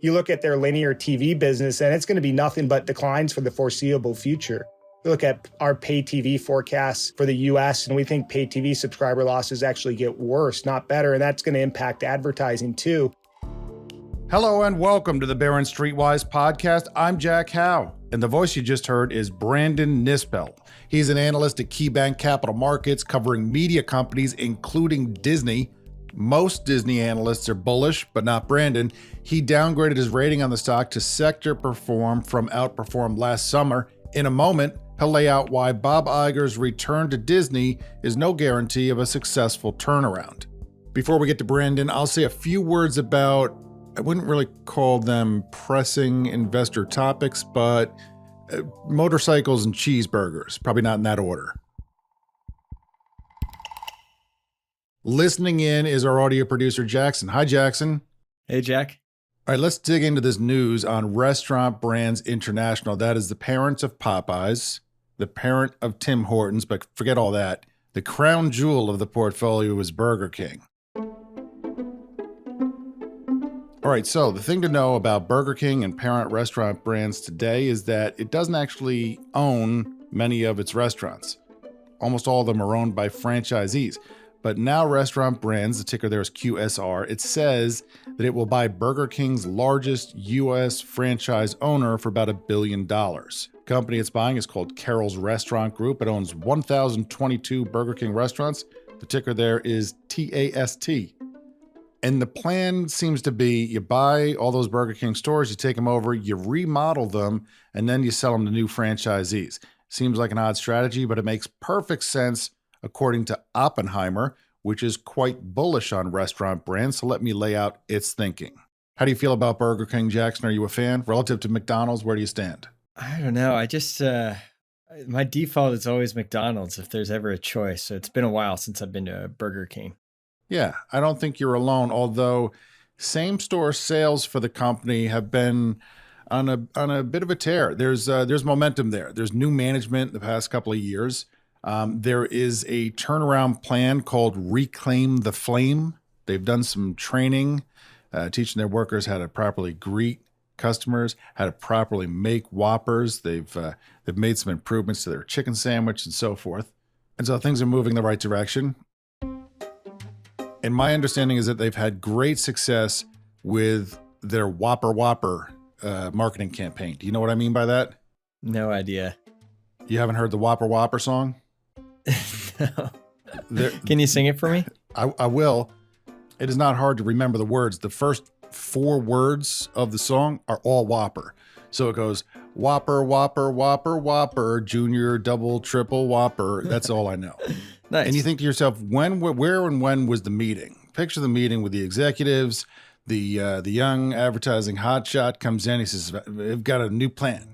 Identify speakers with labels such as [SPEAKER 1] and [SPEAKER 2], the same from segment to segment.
[SPEAKER 1] You look at their linear TV business, and it's going to be nothing but declines for the foreseeable future. We look at our pay TV forecasts for the U.S., and we think pay TV subscriber losses actually get worse, not better, and that's going to impact advertising too.
[SPEAKER 2] Hello and welcome to the Barron Streetwise podcast. I'm Jack Howe, and the voice you just heard is Brandon Nispel. He's an analyst at KeyBank Capital Markets covering media companies, including Disney. Most Disney analysts are bullish, but not Brandon. He downgraded his rating on the stock to sector perform from outperform last summer. In a moment, he'll lay out why Bob Iger's return to Disney is no guarantee of a successful turnaround. Before we get to Brandon, I'll say a few words about, I wouldn't really call them pressing investor topics, but motorcycles and cheeseburgers, probably not in that order. Listening in is our audio producer, Jackson. Hi, Jackson.
[SPEAKER 3] Hey, Jack.
[SPEAKER 2] All right, let's dig into this news on Restaurant Brands International. That is the parent of Popeyes, the parent of Tim Hortons, but forget all that. The crown jewel of the portfolio is Burger King. All right, so the thing to know about Burger King and parent Restaurant Brands today is that it doesn't actually own many of its restaurants. Almost all of them are owned by franchisees. But now Restaurant Brands, the ticker there is QSR, it says that it will buy Burger King's largest U.S. franchise owner for about $1 billion. The company it's buying is called Carroll's Restaurant Group. It owns 1,022 Burger King restaurants. The ticker there is TAST. And the plan seems to be you buy all those Burger King stores, you take them over, you remodel them, and then you sell them to new franchisees. Seems like an odd strategy, but it makes perfect sense according to Oppenheimer, which is quite bullish on Restaurant Brands. So let me lay out its thinking. How do you feel about Burger King, Jackson? Are you a fan? Relative to McDonald's, where do you stand?
[SPEAKER 3] I don't know. I just, my default is always McDonald's if there's ever a choice. So it's been a while since I've been to Burger King.
[SPEAKER 2] Yeah, I don't think you're alone, although same-store sales for the company have been on a bit of a tear. There's momentum there. There's new management the past couple of years. There is a turnaround plan called Reclaim the Flame. They've done some training, teaching their workers how to properly greet customers, how to properly make Whoppers. They've made some improvements to their chicken sandwich and so forth. And so things are moving in the right direction. And my understanding is that they've had great success with their Whopper marketing campaign. Do you know what I mean by that?
[SPEAKER 3] No idea.
[SPEAKER 2] You haven't heard the Whopper song?
[SPEAKER 3] No. Can you sing it for me?
[SPEAKER 2] I will. It is not hard to remember the words. The first 4 words of the song are all Whopper. So it goes, Whopper, Whopper, Whopper, Whopper, Junior, Double, Triple, Whopper. That's all I know.
[SPEAKER 3] Nice.
[SPEAKER 2] And you think to yourself, where and when was the meeting? Picture the meeting with the executives. The young advertising hotshot comes in. He says, we've got a new plan.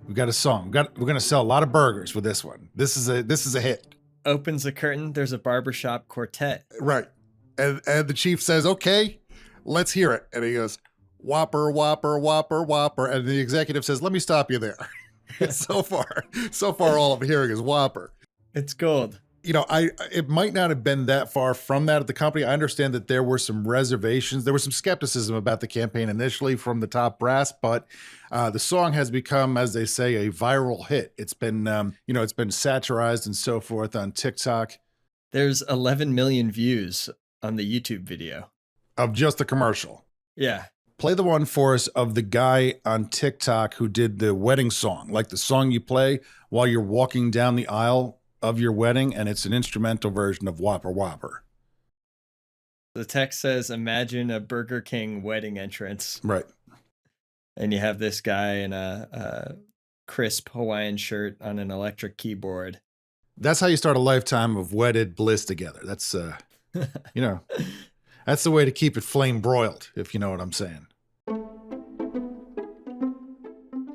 [SPEAKER 2] We've got a song. We're going to sell a lot of burgers with this one. This is a hit.
[SPEAKER 3] Opens the curtain. There's a barbershop quartet.
[SPEAKER 2] Right. And the chief says, okay, let's hear it. And he goes, Whopper, Whopper, Whopper, Whopper. And the executive says, let me stop you there. So far, all I'm hearing is Whopper.
[SPEAKER 3] It's gold.
[SPEAKER 2] You know, it might not have been that far from that at the company. I understand that there were some reservations. There was some skepticism about the campaign initially from the top brass, but the song has become, as they say, a viral hit. It's been, it's been satirized and so forth on TikTok.
[SPEAKER 3] There's 11 million views on the YouTube video.
[SPEAKER 2] Of just the commercial.
[SPEAKER 3] Yeah.
[SPEAKER 2] Play the one for us of the guy on TikTok who did the wedding song, like the song you play while you're walking down the aisle of your wedding, and it's an instrumental version of Whopper.
[SPEAKER 3] The text says, imagine a Burger King wedding entrance.
[SPEAKER 2] Right.
[SPEAKER 3] And you have this guy in a crisp Hawaiian shirt on an electric keyboard.
[SPEAKER 2] That's how you start a lifetime of wedded bliss together. That's, that's the way to keep it flame broiled, if you know what I'm saying.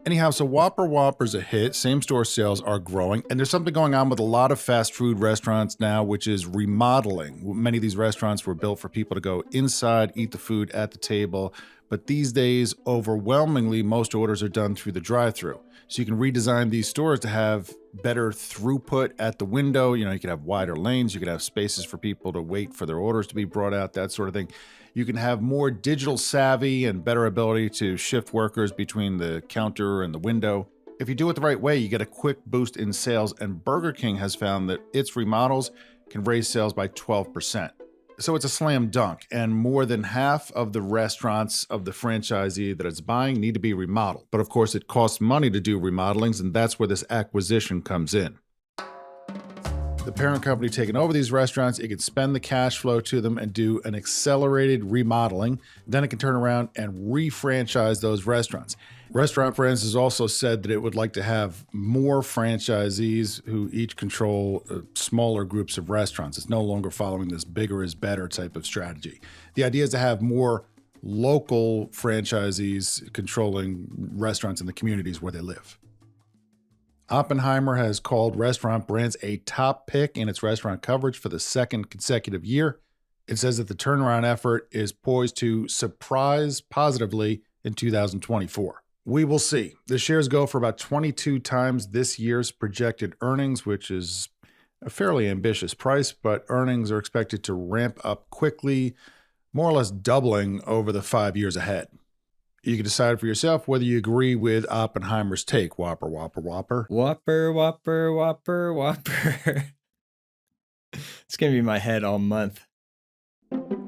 [SPEAKER 2] Anyhow, so Whopper's a hit. Same-store sales are growing. And there's something going on with a lot of fast food restaurants now, which is remodeling. Many of these restaurants were built for people to go inside, eat the food at the table. But these days, overwhelmingly, most orders are done through the drive-thru. So you can redesign these stores to have better throughput at the window. You know, you could have wider lanes. You could have spaces for people to wait for their orders to be brought out, that sort of thing. You can have more digital savvy and better ability to shift workers between the counter and the window. If you do it the right way, you get a quick boost in sales, and Burger King has found that its remodels can raise sales by 12%. So it's a slam dunk, and more than half of the restaurants of the franchisee that it's buying need to be remodeled. But of course, it costs money to do remodelings, and that's where this acquisition comes in. The parent company taking over these restaurants, it can spend the cash flow to them and do an accelerated remodeling. Then it can turn around and re-franchise those restaurants. Restaurant Brands has also said that it would like to have more franchisees who each control smaller groups of restaurants. It's no longer following this bigger is better type of strategy. The idea is to have more local franchisees controlling restaurants in the communities where they live. Oppenheimer has called Restaurant Brands a top pick in its restaurant coverage for the second consecutive year. It says that the turnaround effort is poised to surprise positively in 2024. We will see. The shares go for about 22 times this year's projected earnings, which is a fairly ambitious price, but earnings are expected to ramp up quickly, more or less doubling over the 5 years ahead. You can decide for yourself whether you agree with Oppenheimer's take. Whopper, Whopper, Whopper.
[SPEAKER 3] Whopper, Whopper, Whopper, Whopper. It's going to be my head all month.
[SPEAKER 2] And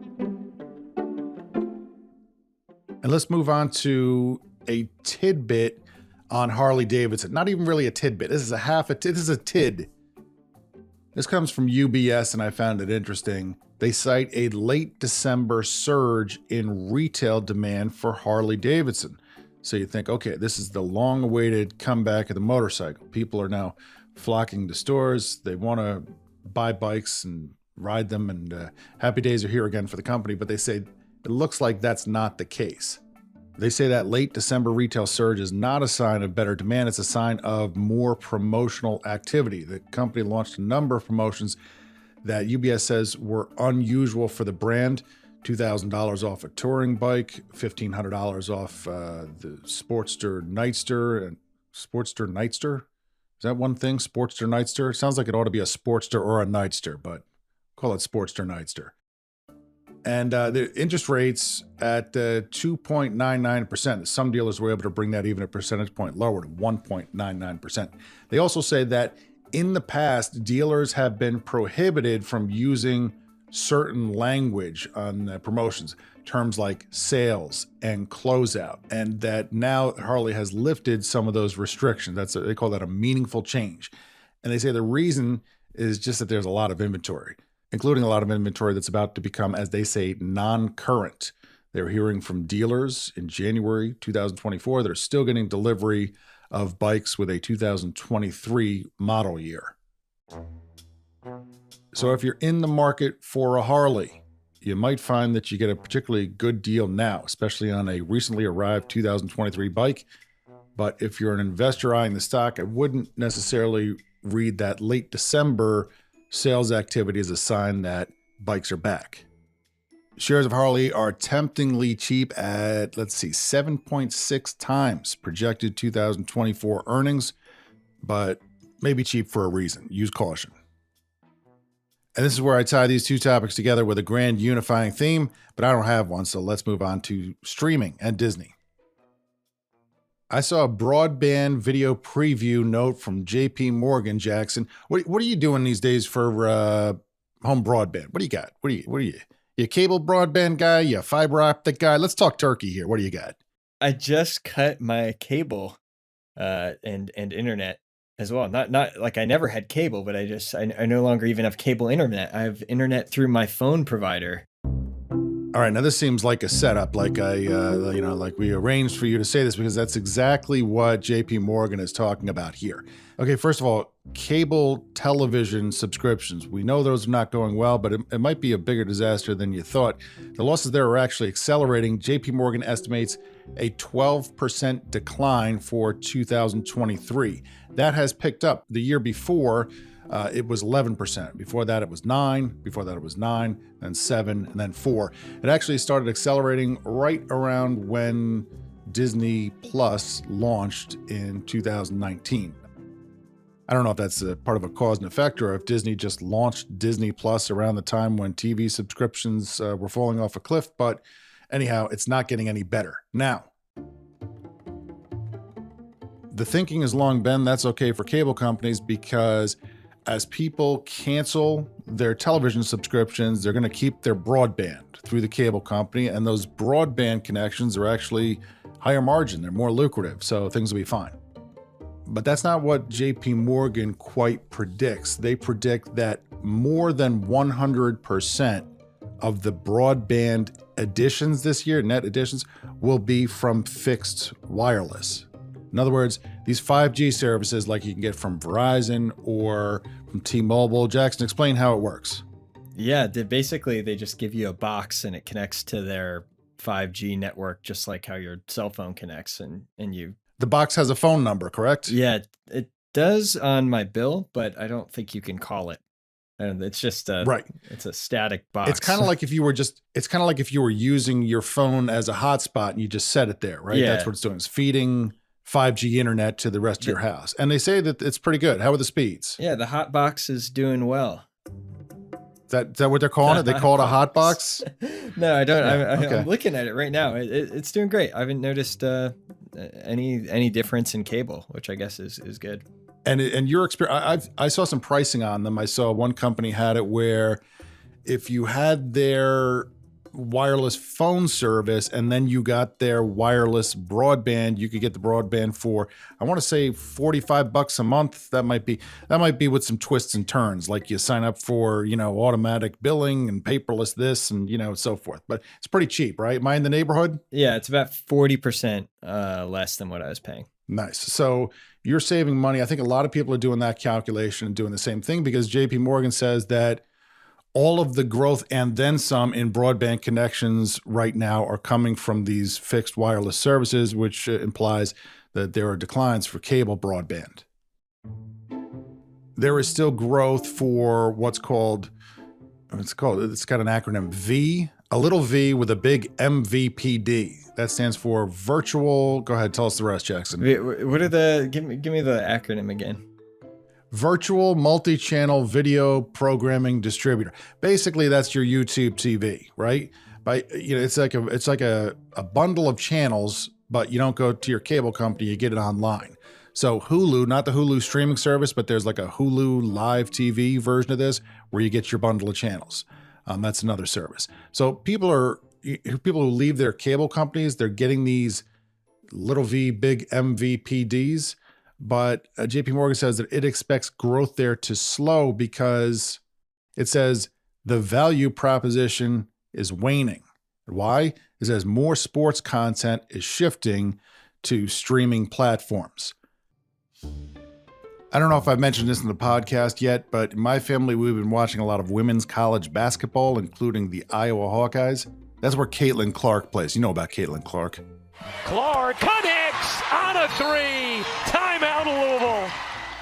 [SPEAKER 2] let's move on to a tidbit on Harley-Davidson. Not even really a tidbit. This is this is a tid. This comes from UBS, and I found it interesting. They cite a late December surge in retail demand for Harley-Davidson. So you think, okay, this is the long-awaited comeback of the motorcycle. People are now flocking to stores. They want to buy bikes and ride them, and happy days are here again for the company. But they say it looks like that's not the case. They say that late December retail surge is not a sign of better demand. It's a sign of more promotional activity. The company launched a number of promotions that UBS says were unusual for the brand. $2,000 off a touring bike, $1,500 off the Sportster Nightster. And Sportster Nightster? Is that one thing? Sportster Nightster? It sounds like it ought to be a Sportster or a Nightster, but call it Sportster Nightster. And the interest rates at 2.99%. Some dealers were able to bring that even a percentage point lower to 1.99%. They also say that in the past, dealers have been prohibited from using certain language on the promotions, terms like sales and closeout, and that now Harley has lifted some of those restrictions. They call that a meaningful change. And they say the reason is just that there's a lot of inventory, including a lot of inventory that's about to become, as they say, non-current. They're hearing from dealers in January 2024 that are still getting delivery of bikes with a 2023 model year. So if you're in the market for a Harley, you might find that you get a particularly good deal now, especially on a recently arrived 2023 bike. But if you're an investor eyeing the stock, I wouldn't necessarily read that late December sales activity as a sign that bikes are back. Shares of Harley are temptingly cheap at, 7.6 times projected 2024 earnings, but maybe cheap for a reason. Use caution. And this is where I tie these two topics together with a grand unifying theme, but I don't have one, so let's move on to streaming and Disney. I saw a broadband video preview note from JP Morgan, Jackson. What are you doing these days for home broadband? What do you got? What are you? You a cable broadband guy? You a fiber optic guy? Let's talk turkey here. What do you got?
[SPEAKER 3] I just cut my cable and internet as well. Not like I never had cable, but I no longer even have cable internet. I have internet through my phone provider.
[SPEAKER 2] All right, now this seems like a setup, like like we arranged for you to say this, because that's exactly what JP Morgan is talking about here. Okay, first of all, cable television subscriptions. We know those are not going well, but it might be a bigger disaster than you thought. The losses there are actually accelerating. JP Morgan estimates a 12% decline for 2023. That has picked up. The year before, it was 11%. Before that, it was 9%. Before that, it was 9%, then 7%, and then 4%. It actually started accelerating right around when Disney Plus launched in 2019. I don't know if that's a part of a cause and effect or if Disney just launched Disney Plus around the time when TV subscriptions were falling off a cliff. But anyhow, it's not getting any better. Now, the thinking has long been that's okay for cable companies because as people cancel their television subscriptions, they're going to keep their broadband through the cable company. And those broadband connections are actually higher margin. They're more lucrative. So things will be fine. But that's not what JP Morgan quite predicts. They predict that more than 100% of the broadband additions this year, net additions, will be from fixed wireless. In other words, these 5G services like you can get from Verizon or from T-Mobile. Jackson, explain how it works.
[SPEAKER 3] Yeah, basically they just give you a box and it connects to their 5G network, just like how your cell phone connects, and you.
[SPEAKER 2] The box has a phone number, correct?
[SPEAKER 3] Yeah, it does on my bill, but I don't think you can call it. And it's just
[SPEAKER 2] right.
[SPEAKER 3] It's a static box.
[SPEAKER 2] It's kind of like if you were using your phone as a hotspot and you just set it there, right?
[SPEAKER 3] Yeah.
[SPEAKER 2] That's what it's doing. It's feeding 5G internet to the rest of your house. And they say that it's pretty good. How are the speeds?
[SPEAKER 3] Yeah, the hot box is doing well.
[SPEAKER 2] Is that what they're calling it? They call it a hot box?
[SPEAKER 3] No, I don't.
[SPEAKER 2] Okay.
[SPEAKER 3] I'm looking at it right now. It's doing great. I haven't noticed any difference in cable, which I guess is good.
[SPEAKER 2] And your experience, I saw some pricing on them. I saw one company had it where if you had their wireless phone service and then you got their wireless broadband, you could get the broadband for, I want to say $45 a month. That might be with some twists and turns, like you sign up for, automatic billing and paperless this and, so forth. But it's pretty cheap, right? Am I in the neighborhood?
[SPEAKER 3] Yeah, it's about 40% less than what I was paying.
[SPEAKER 2] Nice. So you're saving money. I think a lot of people are doing that calculation and doing the same thing because JP Morgan says that all of the growth and then some in broadband connections right now are coming from these fixed wireless services, which implies that there are declines for cable broadband. There is still growth for it's got an acronym V, a little V with a big MVPD. That stands for virtual. Go ahead, tell us the rest, Jackson.
[SPEAKER 3] What are give me the acronym again.
[SPEAKER 2] Virtual multi-channel video programming distributor. Basically, that's your YouTube TV, right? It's like a bundle of channels, but you don't go to your cable company, you get it online. So Hulu, not the Hulu streaming service, but there's like a Hulu live TV version of this where you get your bundle of channels. That's another service. So people who leave their cable companies, they're getting these little V, big MVPDs. But JP Morgan says that it expects growth there to slow because it says the value proposition is waning. Why? It says more sports content is shifting to streaming platforms. I don't know if I've mentioned this in the podcast yet, but in my family, we've been watching a lot of women's college basketball, including the Iowa Hawkeyes. That's where Caitlin Clark plays. You know about Caitlin Clark.
[SPEAKER 4] Clark connects on a three. Timeout, Louisville.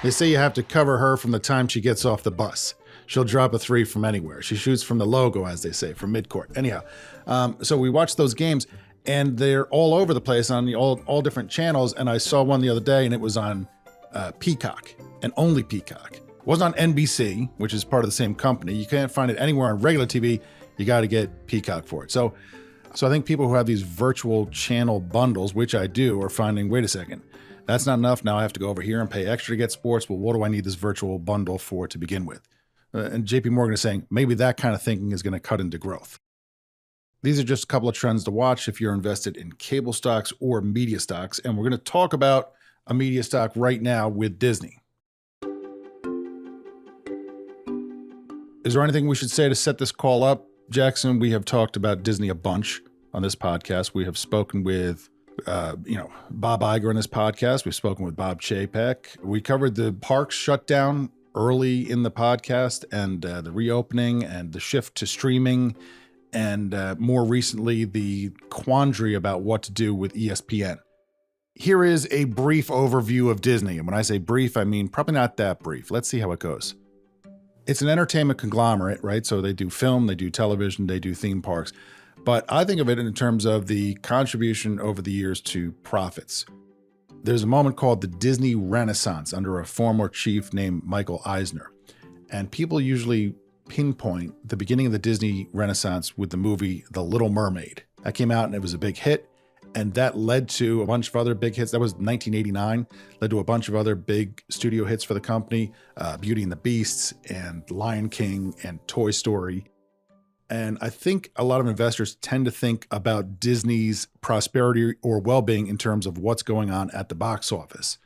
[SPEAKER 2] They say you have to cover her from the time she gets off the bus. She'll drop a three from anywhere. She shoots from the logo, as they say, from midcourt. Anyhow, so we watched those games, and they're all over the place on all different channels. And I saw one the other day, and it was on Peacock, and only Peacock. It wasn't on NBC, which is part of the same company. You can't find it anywhere on regular TV. You got to get Peacock for it. So I think people who have these virtual channel bundles, which I do, are finding, wait a second, that's not enough. Now I have to go over here and pay extra to get sports. Well, what do I need this virtual bundle for to begin with? And JP Morgan is saying maybe that kind of thinking is going to cut into growth. These are just a couple of trends to watch if you're invested in cable stocks or media stocks. And we're going to talk about a media stock right now with Disney. Is there anything we should say to set this call up? Jackson, we have talked about Disney a bunch on this podcast. We have spoken with, Bob Iger on this podcast. We've spoken with Bob Chapek. We covered the parks shutdown early in the podcast and the reopening and the shift to streaming. And more recently, the quandary about what to do with ESPN. Here is a brief overview of Disney. And when I say brief, I mean probably not that brief. Let's see how it goes. It's an entertainment conglomerate, right? So they do film, they do television, they do theme parks. But I think of it in terms of the contribution over the years to profits. There's a moment called the Disney Renaissance under a former chief named Michael Eisner. And people usually pinpoint the beginning of the Disney Renaissance with the movie The Little Mermaid. That came out and it was a big hit. And that led to a bunch of other big hits. That was 1989, led to a bunch of other big studio hits for the company, Beauty and the Beasts and Lion King and Toy Story. And I think a lot of investors tend to think about Disney's prosperity or well-being in terms of what's going on at the box office.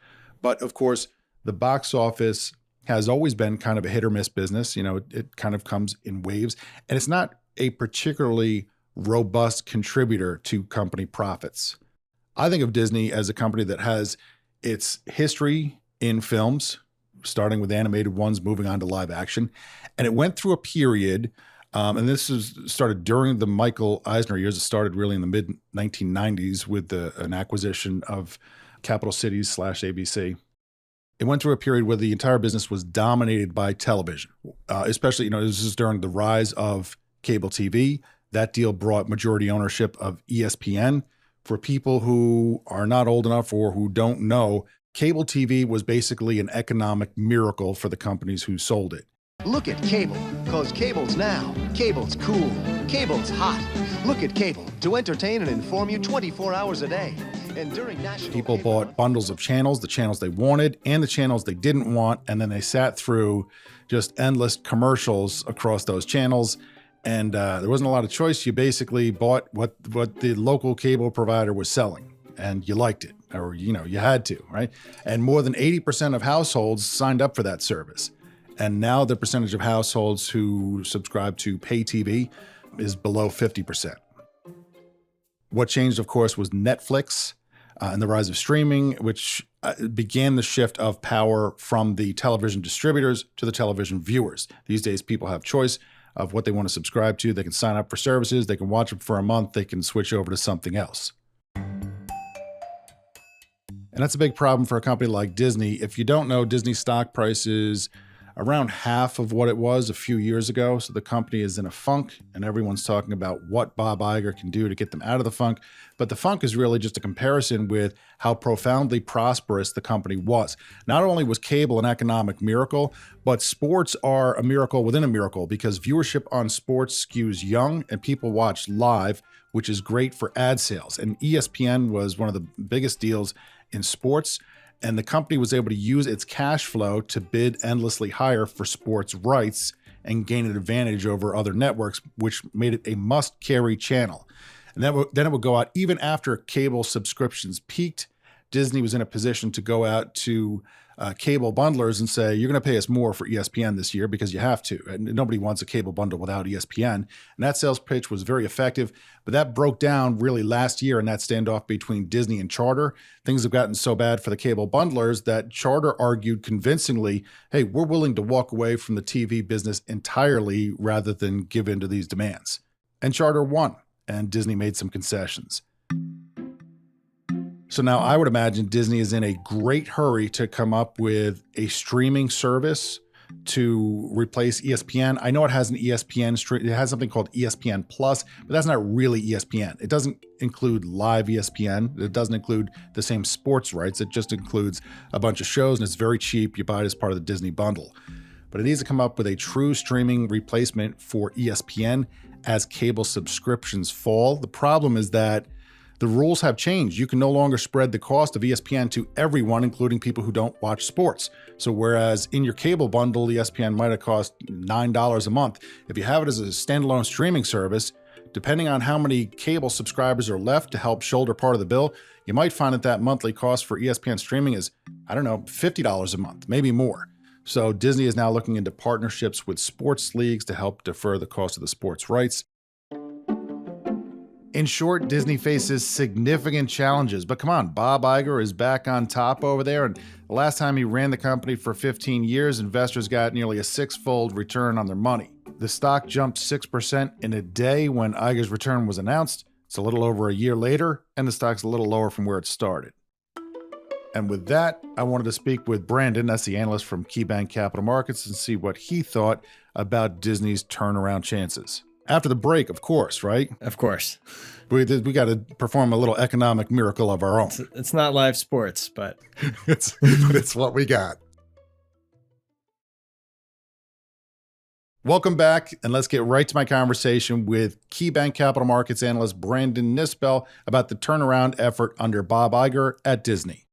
[SPEAKER 2] But of course, the box office has always been kind of a hit or miss business. You know, it kind of comes in waves, and it's not a particularly robust contributor to company profits. I think of Disney as a company that has its history in films, starting with animated ones, moving on to live action. And it went through a period, and this started during the Michael Eisner years. It started really in the mid-1990s with an acquisition of Capital Cities / ABC. It went through a period where the entire business was dominated by television, especially, this is during the rise of cable TV. That deal brought majority ownership of ESPN. For people who are not old enough or who don't know, cable TV was basically an economic miracle for the companies who sold it.
[SPEAKER 5] Look at cable, cause cable's now. Cable's cool. Cable's hot. Look at cable to entertain and inform you 24 hours a day. And during national
[SPEAKER 2] people bought bundles of channels, the channels they wanted and the channels they didn't want, and then they sat through just endless commercials across those channels. And there wasn't a lot of choice. You basically bought what the local cable provider was selling, and you liked it, or you had to, right? And more than 80% of households signed up for that service. And now the percentage of households who subscribe to pay TV is below 50%. What changed, of course, was Netflix and the rise of streaming, which began the shift of power from the television distributors to the television viewers. These days, people have choice of what they want to subscribe to. They can sign up for services. They can watch them for a month. They can switch over to something else. And that's a big problem for a company like Disney. If you don't know, Disney's stock price is around half of what it was a few years ago. So the company is in a funk, and everyone's talking about what Bob Iger can do to get them out of the funk. But the funk is really just a comparison with how profoundly prosperous the company was. Not only was cable an economic miracle, but sports are a miracle within a miracle, because viewership on sports skews young and people watch live, which is great for ad sales. And ESPN was one of the biggest deals in sports. And the company was able to use its cash flow to bid endlessly higher for sports rights and gain an advantage over other networks, which made it a must-carry channel. And then it would go out even after cable subscriptions peaked. Disney was in a position to go out to cable bundlers and say, you're going to pay us more for ESPN this year because you have to. And nobody wants a cable bundle without ESPN. And that sales pitch was very effective, but that broke down really last year in that standoff between Disney and Charter. Things have gotten so bad for the cable bundlers that Charter argued convincingly, hey, we're willing to walk away from the TV business entirely rather than give in to these demands. And Charter won, and Disney made some concessions. So now I would imagine Disney is in a great hurry to come up with a streaming service to replace ESPN. I know it has an ESPN stream. It has something called ESPN Plus, but that's not really ESPN. It doesn't include live ESPN. It doesn't include the same sports rights. It just includes a bunch of shows, and it's very cheap. You buy it as part of the Disney bundle. But it needs to come up with a true streaming replacement for ESPN as cable subscriptions fall. The problem is that the rules have changed. You can no longer spread the cost of ESPN to everyone, including people who don't watch sports. So whereas in your cable bundle, ESPN might have cost $9 a month, if you have it as a standalone streaming service, depending on how many cable subscribers are left to help shoulder part of the bill, you might find that monthly cost for ESPN streaming is, $50 a month, maybe more. So Disney is now looking into partnerships with sports leagues to help defer the cost of the sports rights. In short, Disney faces significant challenges, but come on, Bob Iger is back on top over there, and the last time he ran the company for 15 years, investors got nearly a six-fold return on their money. The stock jumped 6% in a day when Iger's return was announced. It's a little over a year later, and the stock's a little lower from where it started. And with that, I wanted to speak with Brandon, that's the analyst from KeyBanc Capital Markets, and see what he thought about Disney's turnaround chances. After the break, of course, right?
[SPEAKER 3] Of course.
[SPEAKER 2] We got to perform a little economic miracle of our own.
[SPEAKER 3] It's not live sports, but
[SPEAKER 2] it's what we got. Welcome back, and let's get right to my conversation with KeyBank Capital Markets analyst Brandon Nispel about the turnaround effort under Bob Iger at Disney.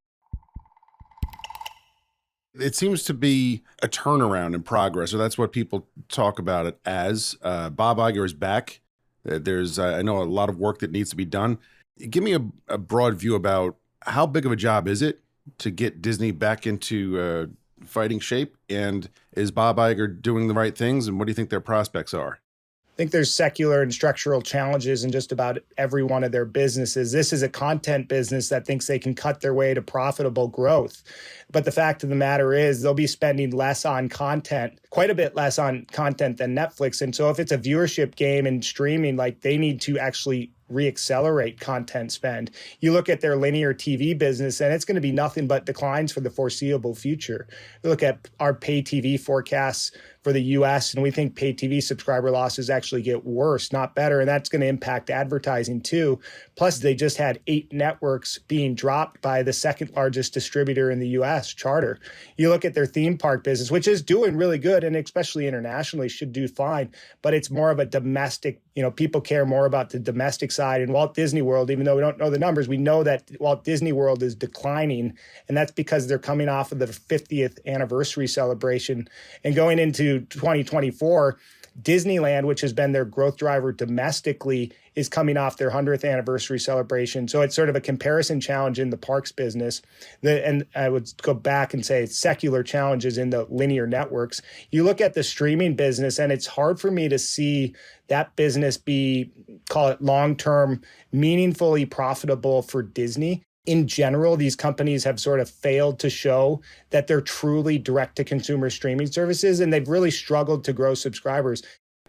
[SPEAKER 2] It seems to be a turnaround in progress, or that's what people talk about it as. Bob Iger is back. There's, I know, a lot of work that needs to be done. Give me a broad view about how big of a job is it to get Disney back into fighting shape, and is Bob Iger doing the right things, and what do you think their prospects are?
[SPEAKER 1] I think there's secular and structural challenges in just about every one of their businesses. This is a content business that thinks they can cut their way to profitable growth. But the fact of the matter is they'll be spending less on content, quite a bit less on content than Netflix. And so if it's a viewership game and streaming, like, they need to actually reaccelerate content spend. You look at their linear TV business, and it's going to be nothing but declines for the foreseeable future. You look at our pay TV forecasts for the US, and we think pay TV subscriber losses actually get worse, not better. And that's going to impact advertising too. Plus, they just had 8 networks being dropped by the second largest distributor in the US, Charter. You look at their theme park business, which is doing really good, and especially internationally should do fine, but it's more of a domestic, people care more about the domestic side. And Walt Disney World, even though we don't know the numbers, we know that Walt Disney World is declining, and that's because they're coming off of the 50th anniversary celebration and going into 2024. Disneyland, which has been their growth driver domestically, is coming off their 100th anniversary celebration. So it's sort of a comparison challenge in the parks business. And I would go back and say secular challenges in the linear networks. You look at the streaming business, and it's hard for me to see that business be, call it long-term, meaningfully profitable for Disney. In general, these companies have sort of failed to show that they're truly direct-to-consumer streaming services, and they've really struggled to grow subscribers.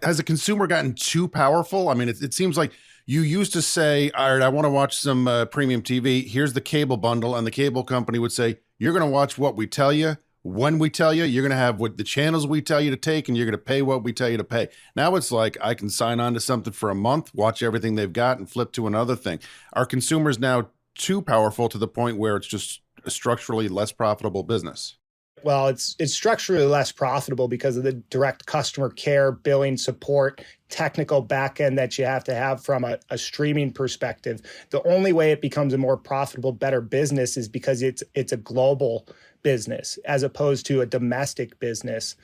[SPEAKER 2] Has the consumer gotten too powerful? I mean, it seems like you used to say, all right, I want to watch some premium TV. Here's the cable bundle. And the cable company would say, you're going to watch what we tell you, when we tell you. You're going to have what the channels we tell you to take, and you're going to pay what we tell you to pay. Now it's like I can sign on to something for a month, watch everything they've got, and flip to another thing. Are consumers now too powerful to the point where it's just a structurally less profitable business?
[SPEAKER 1] Well, it's structurally less profitable because of the direct customer care, billing support, technical backend that you have to have from a streaming perspective. The only way it becomes a more profitable, better business is because it's a global business as opposed to a domestic business.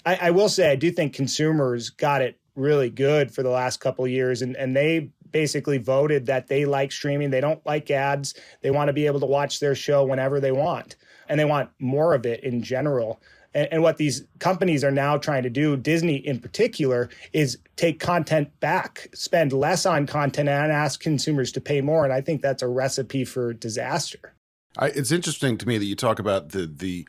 [SPEAKER 1] I will say I do think consumers got it really good for the last couple of years, and they basically voted that they like streaming. They don't like ads. They want to be able to watch their show whenever they want, and they want more of it in general. And what these companies are now trying to do, Disney in particular, is take content back, spend less on content, and ask consumers to pay more. And I think that's a recipe for disaster.
[SPEAKER 2] It's interesting to me that you talk about the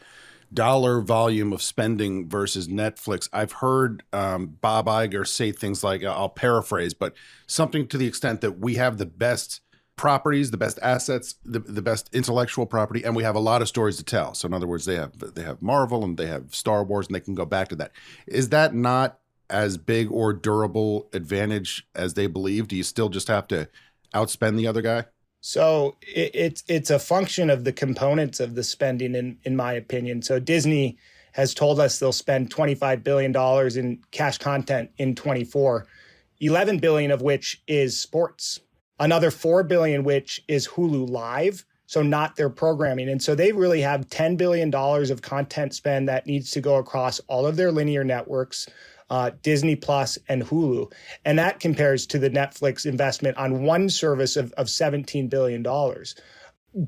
[SPEAKER 2] dollar volume of spending versus Netflix. I've heard Bob Iger say things like, I'll paraphrase, but something to the extent that we have the best properties, the best assets, the best intellectual property, and we have a lot of stories to tell. So in other words, they have Marvel and they have Star Wars, and they can go back to that. Is that not as big or durable advantage as they believe? Do you still just have to outspend the other guy?
[SPEAKER 1] So it's a function of the components of the spending, in my opinion. So Disney has told us they'll spend $25 billion in cash content in 24, $11 billion of which is sports, another $4 billion which is Hulu Live, so not their programming. And so they really have $10 billion of content spend that needs to go across all of their linear networks, Disney Plus and Hulu. And that compares to the Netflix investment on one service of $17 billion.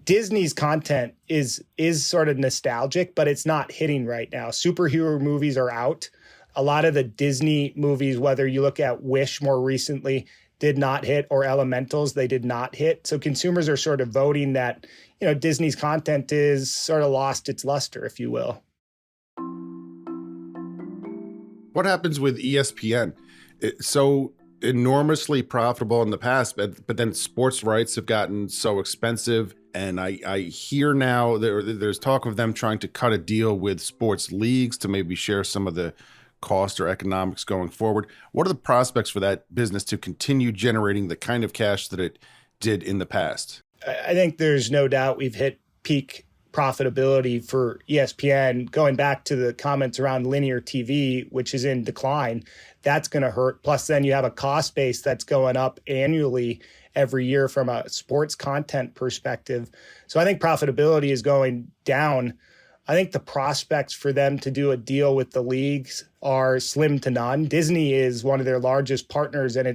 [SPEAKER 1] Disney's content is sort of nostalgic, but it's not hitting right now. Superhero movies are out. A lot of the Disney movies, whether you look at Wish more recently, did not hit, or Elementals, they did not hit. So consumers are sort of voting that, Disney's content is sort of lost its luster, if you will.
[SPEAKER 2] What happens with ESPN? It's so enormously profitable in the past, but then sports rights have gotten so expensive. And I hear now there's talk of them trying to cut a deal with sports leagues to maybe share some of the cost or economics going forward. What are the prospects for that business to continue generating the kind of cash that it did in the past?
[SPEAKER 1] I think there's no doubt we've hit peak profitability for ESPN. Going back to the comments around linear TV, which is in decline, that's going to hurt. Plus, then you have a cost base that's going up annually every year from a sports content perspective. So I think profitability is going down. I think the prospects for them to do a deal with the leagues are slim to none. Disney is one of their largest partners, and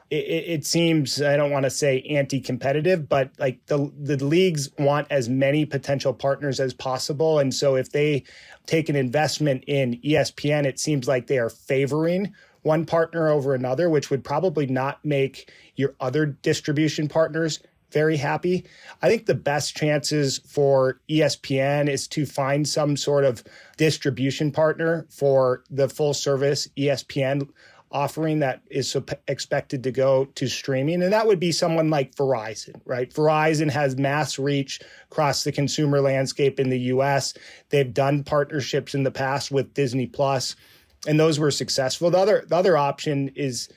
[SPEAKER 1] it seems, I don't want to say anti-competitive, but like the leagues want as many potential partners as possible. And so if they take an investment in ESPN, it seems like they are favoring one partner over another, which would probably not make your other distribution partners very happy. I think the best chances for ESPN is to find some sort of distribution partner for the full service ESPN offering that is expected to go to streaming. And that would be someone like Verizon, right? Verizon has mass reach across the consumer landscape in the US. They've done partnerships in the past with Disney Plus, and those were successful. The other option is,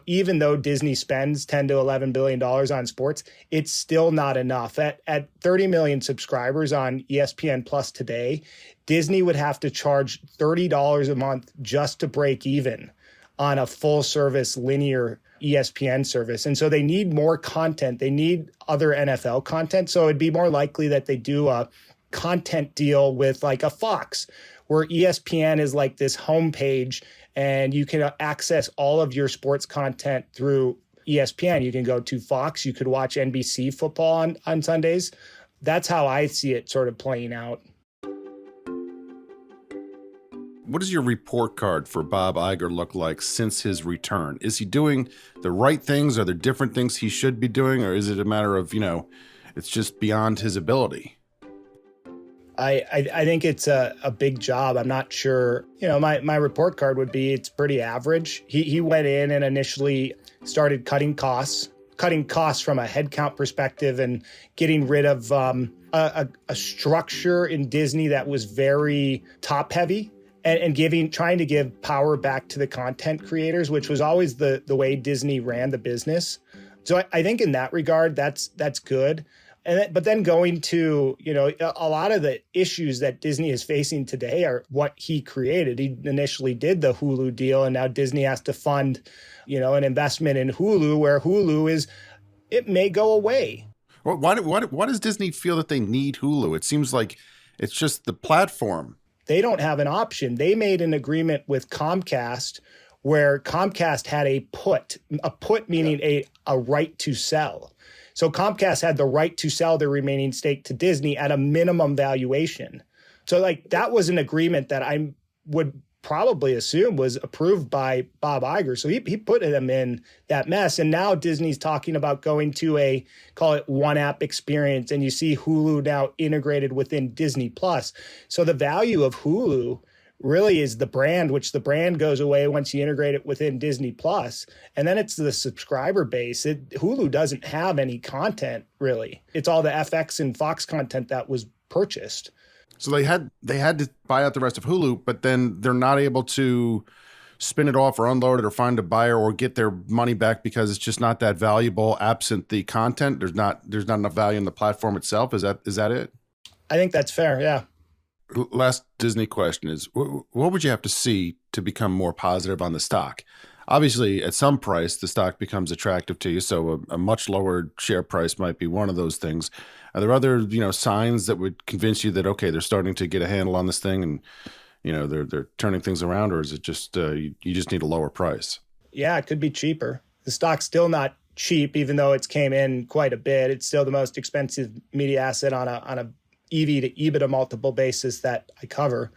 [SPEAKER 1] even though Disney spends $10 to $11 billion on sports, it's still not enough. At 30 million subscribers on ESPN Plus today, Disney would have to charge $30 a month just to break even on a full service linear ESPN service. And so they need more content. They need other NFL content. So it'd be more likely that they do a content deal with like a Fox, where ESPN is like this homepage and you can access all of your sports content through ESPN. You can go to Fox. You could watch NBC football on Sundays. That's how I see it sort of playing out.
[SPEAKER 2] What does your report card for Bob Iger look like since his return? Is he doing the right things? Are there different things he should be doing? Or is it a matter of, it's just beyond his ability?
[SPEAKER 1] I think it's a big job. I'm not sure. My report card would be it's pretty average. He went in and initially started cutting costs from a headcount perspective and getting rid of a structure in Disney that was very top heavy. And trying to give power back to the content creators, which was always the way Disney ran the business. So I think in that regard, that's good. But then going to, a lot of the issues that Disney is facing today are what he created. He initially did the Hulu deal, and now Disney has to fund, an investment in Hulu, where Hulu it may go away.
[SPEAKER 2] Well, why does Disney feel that they need Hulu? It seems like it's just the platform.
[SPEAKER 1] They don't have an option. They made an agreement with Comcast where Comcast had a put meaning a right to sell. So Comcast had the right to sell their remaining stake to Disney at a minimum valuation. So that was an agreement that I would probably assume was approved by Bob Iger. So he put them in that mess. And now Disney's talking about going to call it one app experience. And you see Hulu now integrated within Disney Plus. So the value of Hulu really is the brand, which the brand goes away once you integrate it within Disney Plus. And then it's the subscriber base. Hulu doesn't have any content, really. It's all the FX and Fox content that was purchased.
[SPEAKER 2] So they had to buy out the rest of Hulu, but then they're not able to spin it off or unload it or find a buyer or get their money back because it's just not that valuable absent the content. There's not enough value in the platform itself. Is that it?
[SPEAKER 1] I think that's fair, yeah.
[SPEAKER 2] Last Disney question is, what would you have to see to become more positive on the stock? Obviously, at some price, the stock becomes attractive to you, so a much lower share price might be one of those things. Are there other, signs that would convince you that, okay, they're starting to get a handle on this thing and, they're turning things around, or is it just you just need a lower price?
[SPEAKER 1] Yeah, it could be cheaper. The stock's still not cheap, even though it's came in quite a bit. It's still the most expensive media asset on a EV to EBITDA multiple basis that I cover.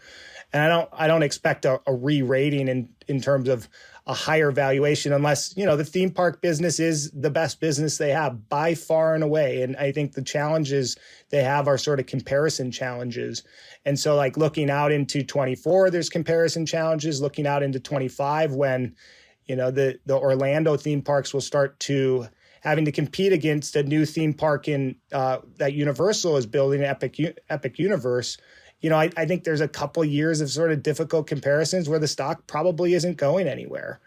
[SPEAKER 1] And I don't expect a re-rating in terms of a higher valuation unless, the theme park business is the best business they have by far and away. And I think the challenges they have are sort of comparison challenges. And so looking out into 24, there's comparison challenges. Looking out into 25 when, the Orlando theme parks will start to having to compete against a new theme park in that Universal is building, Epic Universe. I think there's a couple years of sort of difficult comparisons where the stock probably isn't going anywhere.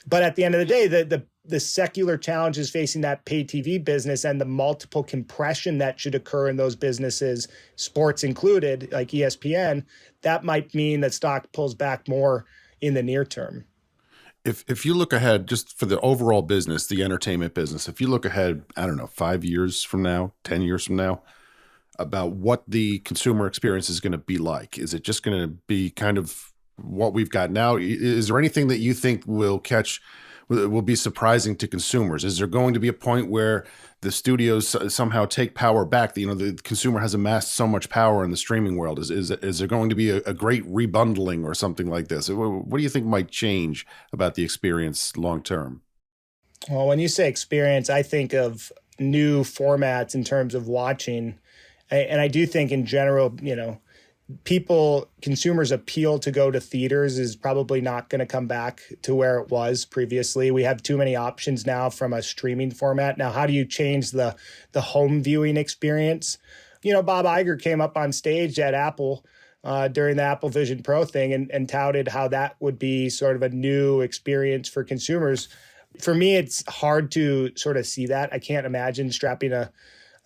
[SPEAKER 1] But at the end of the day, the secular challenges facing that pay TV business and the multiple compression that should occur in those businesses, sports included, like ESPN, that might mean that stock pulls back more in the near term.
[SPEAKER 2] If you look ahead, just for the overall business, the entertainment business, if you look ahead, I don't know, 5 years from now, 10 years from now, about what the consumer experience is going to be like, is it just going to be kind of what we've got now? Is there anything that you think will be surprising to consumers? Is there going to be a point where the studios somehow take power back? The consumer has amassed so much power in the streaming world. Is there going to be a great rebundling or something like this? What do you think might change about the experience long term?
[SPEAKER 1] Well, when you say experience, I think of new formats in terms of watching. And I do think in general, consumers' appeal to go to theaters is probably not going to come back to where it was previously. We have too many options now from a streaming format. Now, how do you change the home viewing experience? Bob Iger came up on stage at Apple during the Apple Vision Pro thing and touted how that would be sort of a new experience for consumers. For me, it's hard to sort of see that. I can't imagine strapping a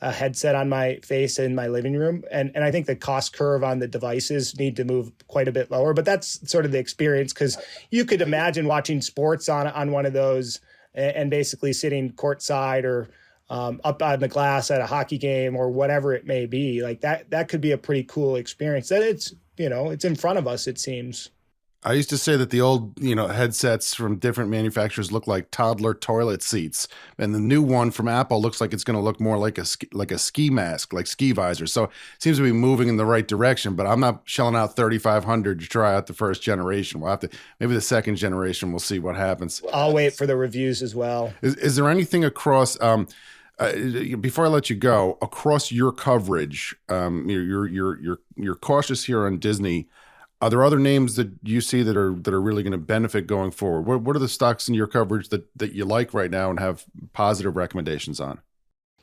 [SPEAKER 1] headset on my face in my living room. And I think the cost curve on the devices need to move quite a bit lower. But that's sort of the experience, because you could imagine watching sports on one of those and basically sitting courtside or up on the glass at a hockey game or whatever it may be. Like that could be a pretty cool experience. That it's in front of us, it seems.
[SPEAKER 2] I used to say that the old, headsets from different manufacturers look like toddler toilet seats, and the new one from Apple looks like it's going to look more like a ski mask, like ski visor. So it seems to be moving in the right direction. But I'm not shelling out $3,500 to try out the first generation. We'll have to, maybe the second generation. We'll see what happens.
[SPEAKER 1] I'll wait for the reviews as well.
[SPEAKER 2] Is there anything across? Before I let you go, across your coverage, you're cautious here on Disney. Are there other names that you see that are really going to benefit going forward? What are the stocks in your coverage that you like right now and have positive recommendations on?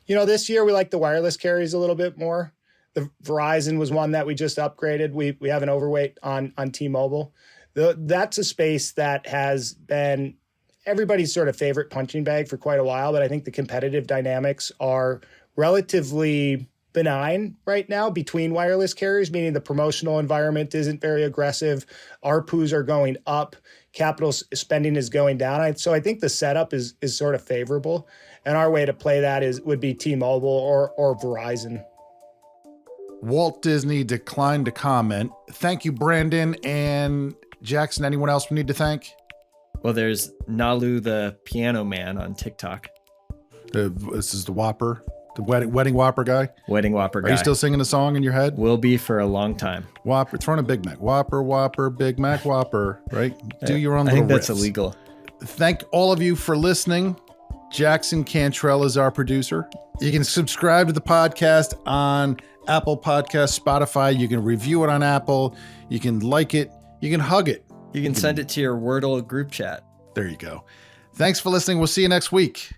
[SPEAKER 1] This year we like the wireless carriers a little bit more. The Verizon was one that we just upgraded. We have an overweight on T-Mobile. That's a space that has been everybody's sort of favorite punching bag for quite a while, but I think the competitive dynamics are relatively benign right now between wireless carriers, meaning the promotional environment isn't very aggressive. ARPUs are going up. Capital spending is going down. So I think the setup is sort of favorable. And our way to play that would be T-Mobile or Verizon.
[SPEAKER 2] Walt Disney declined to comment. Thank you, Brandon and Jackson. Anyone else we need to thank?
[SPEAKER 3] Well, there's Nalu the Piano Man on TikTok.
[SPEAKER 2] This is the Whopper. The wedding Whopper guy?
[SPEAKER 3] Wedding Whopper guy.
[SPEAKER 2] Are you still singing the song in your head?
[SPEAKER 3] Will be for a long time.
[SPEAKER 2] Whopper, throwing a Big Mac. Whopper, Big Mac, Whopper, right? Do your own
[SPEAKER 3] I
[SPEAKER 2] little
[SPEAKER 3] think that's
[SPEAKER 2] riffs.
[SPEAKER 3] illegal.
[SPEAKER 2] Thank all of you for listening. Jackson Cantrell is our producer. You can subscribe to the podcast on Apple Podcasts, Spotify. You can review it on Apple. You can like it. You can hug it.
[SPEAKER 3] You can send it to your Wordle group chat.
[SPEAKER 2] There you go. Thanks for listening. We'll see you next week.